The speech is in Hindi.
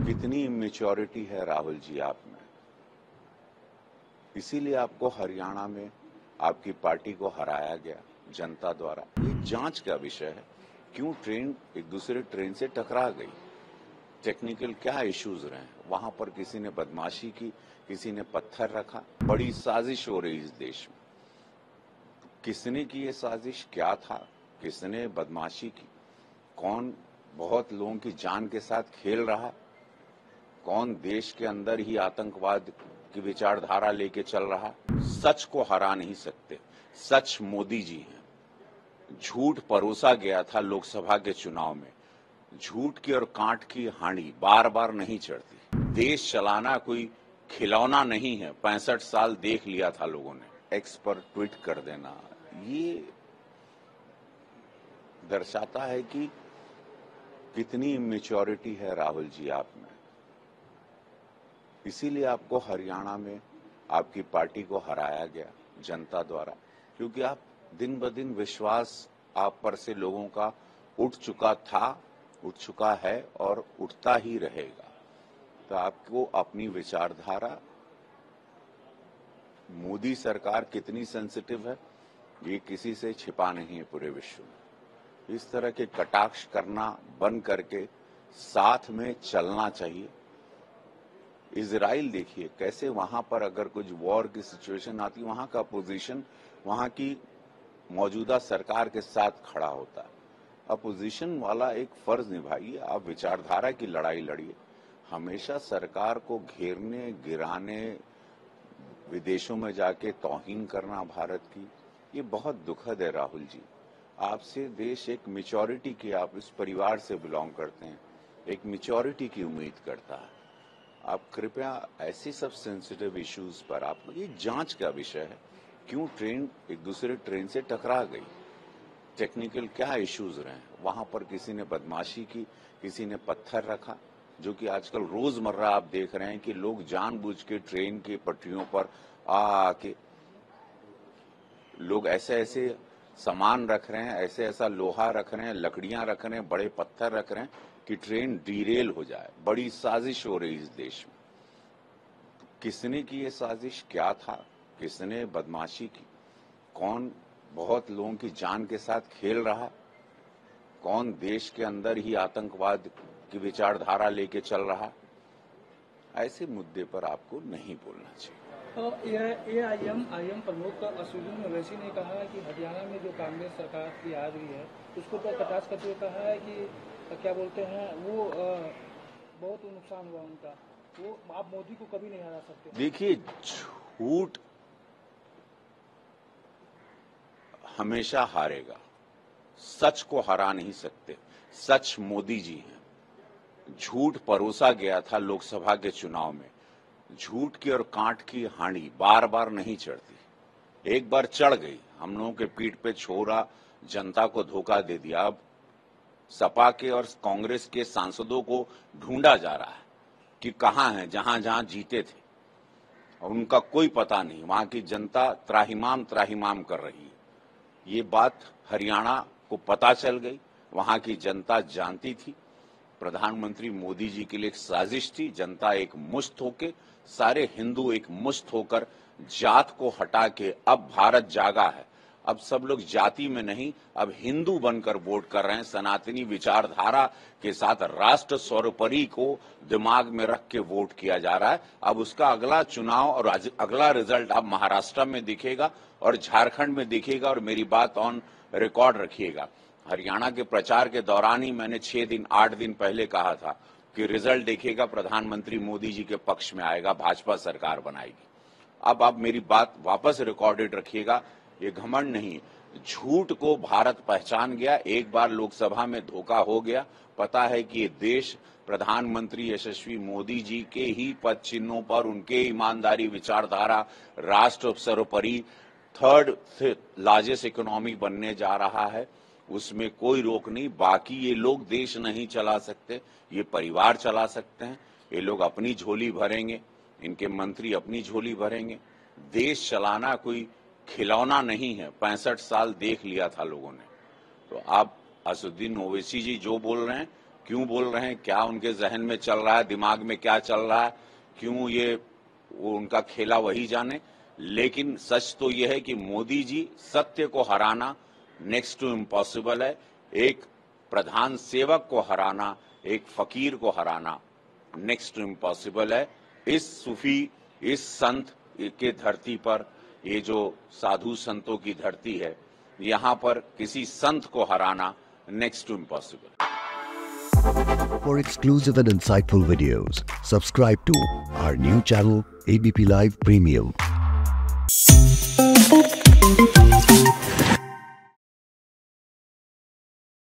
कितनी इमेच्योरिटी है राहुल जी आप में। इसीलिए आपको हरियाणा में आपकी पार्टी को हराया गया जनता द्वारा। ये जांच का विषय है, क्यों ट्रेन एक दूसरे ट्रेन से टकरा गई, टेक्निकल क्या इश्यूज रहे, वहां पर किसी ने बदमाशी की, किसी ने पत्थर रखा। बड़ी साजिश हो रही इस देश में। किसने की ये साजिश, क्या था, किसने बदमाशी की, कौन बहुत लोगों की जान के साथ खेल रहा, कौन देश के अंदर ही आतंकवाद की विचारधारा लेके चल रहा। सच को हरा नहीं सकते। सच मोदी जी हैं। झूठ परोसा गया था लोकसभा के चुनाव में। झूठ की और कांट की हांडी बार बार नहीं चढ़ती। देश चलाना कोई खिलौना नहीं है। 65 साल देख लिया था लोगों ने। एक्स पर ट्वीट कर देना ये दर्शाता है कि कितनी इमेच्योरिटी है राहुल जी आप में। इसीलिए आपको हरियाणा में आपकी पार्टी को हराया गया जनता द्वारा, क्योंकि आप दिन ब दिन विश्वास आप पर से लोगों का उठ चुका था, उठ चुका है और उठता ही रहेगा। तो आपको अपनी विचारधारा, मोदी सरकार कितनी सेंसिटिव है ये किसी से छिपा नहीं है पूरे विश्व में। इस तरह के कटाक्ष करना बंद करके साथ में चलना चाहिए। इजराइल देखिए कैसे वहां पर अगर कुछ वॉर की सिचुएशन आती, वहां का अपोजिशन वहां की मौजूदा सरकार के साथ खड़ा होता है। अपोजिशन वाला एक फर्ज निभाइए, आप विचारधारा की लड़ाई लड़िए। हमेशा सरकार को घेरने, गिराने, विदेशों में जाके तौहीन करना भारत की, ये बहुत दुखद है राहुल जी। आपसे देश एक मैच्योरिटी की, आप इस परिवार से बिलोंग करते हैं, एक मैच्योरिटी की उम्मीद करता है। आप कृपया ऐसे सब सेंसिटिव इश्यूज पर, आप ये जांच का विषय है, क्यों ट्रेन एक दूसरे ट्रेन से टकरा गई, टेक्निकल क्या इश्यूज रहे, वहां पर किसी ने बदमाशी की, किसी ने पत्थर रखा, जो कि आजकल रोजमर्रा आप देख रहे हैं कि लोग जानबूझ के ट्रेन की पटरियों पर आके लोग ऐसे ऐसे सामान रख रहे हैं, ऐसे ऐसा लोहा रख रहे हैं, लकड़ियां रख रहे हैं, बड़े पत्थर रख रहे हैं कि ट्रेन डीरेल हो जाए। बड़ी साजिश हो रही इस देश में। किसने की ये साजिश, क्या था, किसने बदमाशी की, कौन बहुत लोगों की जान के साथ खेल रहा, कौन देश के अंदर ही आतंकवाद की विचारधारा लेके चल रहा, ऐसे मुद्दे पर आपको नहीं बोलना चाहिए। एआईएम प्रमुख असदुद्दीन ओवैसी ने कहा है कि हरियाणा में जो कांग्रेस सरकार की आ रही है उसको तो कटाक्ष करते हुए कहा है कि क्या बोलते हैं वो बहुत नुकसान हुआ उनका, वो आप मोदी को कभी नहीं हरा सकते। देखिए, झूठ हमेशा हारेगा, सच को हरा नहीं सकते। सच मोदी जी हैं। झूठ परोसा गया था लोकसभा के चुनाव में। झूठ की और कांट की हांडी बार बार नहीं चढ़ती। एक बार चढ़ गई, हम लोगों के पीठ पे छोरा, जनता को धोखा दे दिया। अब सपा के और कांग्रेस के सांसदों को ढूंढा जा रहा है कि कहां हैं, जहां जहां जीते थे, और उनका कोई पता नहीं। वहां की जनता त्राहिमाम त्राहिमाम कर रही है। ये बात हरियाणा को पता चल गई, वहां की जनता जानती थी। प्रधानमंत्री मोदी जी के लिए एक साजिश थी। जनता एक मुश्त होके, सारे हिंदू एक मुश्त होकर जात को हटा के अब भारत जागा है। अब सब लोग जाति में नहीं, अब हिंदू बनकर वोट कर रहे हैं। सनातनी विचारधारा के साथ राष्ट्र सर्वोपरि को दिमाग में रख के वोट किया जा रहा है। अब उसका अगला चुनाव और अगला रिजल्ट अब महाराष्ट्र में दिखेगा और झारखंड में दिखेगा। और मेरी बात ऑन रिकॉर्ड रखिएगा, हरियाणा के प्रचार के दौरान ही मैंने 6 दिन 8 दिन पहले कहा था कि रिजल्ट देखिएगा, प्रधानमंत्री मोदी जी के पक्ष में आएगा, भाजपा सरकार बनाएगी। अब आप मेरी बात वापस रिकॉर्डेड रखिएगा, ये घमंड नहीं। झूठ को भारत पहचान गया। एक बार लोकसभा में धोखा हो गया। पता है कि ये देश प्रधानमंत्री यशस्वी मोदी जी के ही पद चिन्हों पर, उनके ईमानदारी विचारधारा, राष्ट्र सर्वोपरि थर्ड लार्जेस्ट इकोनॉमी बनने जा रहा है। उसमें कोई रोक नहीं। बाकी ये लोग देश नहीं चला सकते, ये परिवार चला सकते हैं। ये लोग अपनी झोली भरेंगे, इनके मंत्री अपनी झोली भरेंगे। देश चलाना कोई खिलौना नहीं है। 65 साल देख लिया था लोगों ने। तो आप असदुद्दीन ओवैसी जी जो बोल रहे हैं क्यों बोल रहे हैं, क्या उनके जहन में चल रहा है, दिमाग में क्या चल रहा है, क्यों ये वो उनका खेला वही जाने। लेकिन सच तो यह है कि मोदी जी सत्य को हराना नेक्स्ट टू इम्पॉसिबल है। एक प्रधान सेवक को हराना, एक फकीर को हराना नेक्स्ट टू इम्पॉसिबल है। इस सूफी, इस संत के धरती पर, ये जो साधु संतों की धरती है, यहाँ पर किसी संत को हराना next to impossible. For exclusive and insightful videos, subscribe to our new channel ABP Live Premium.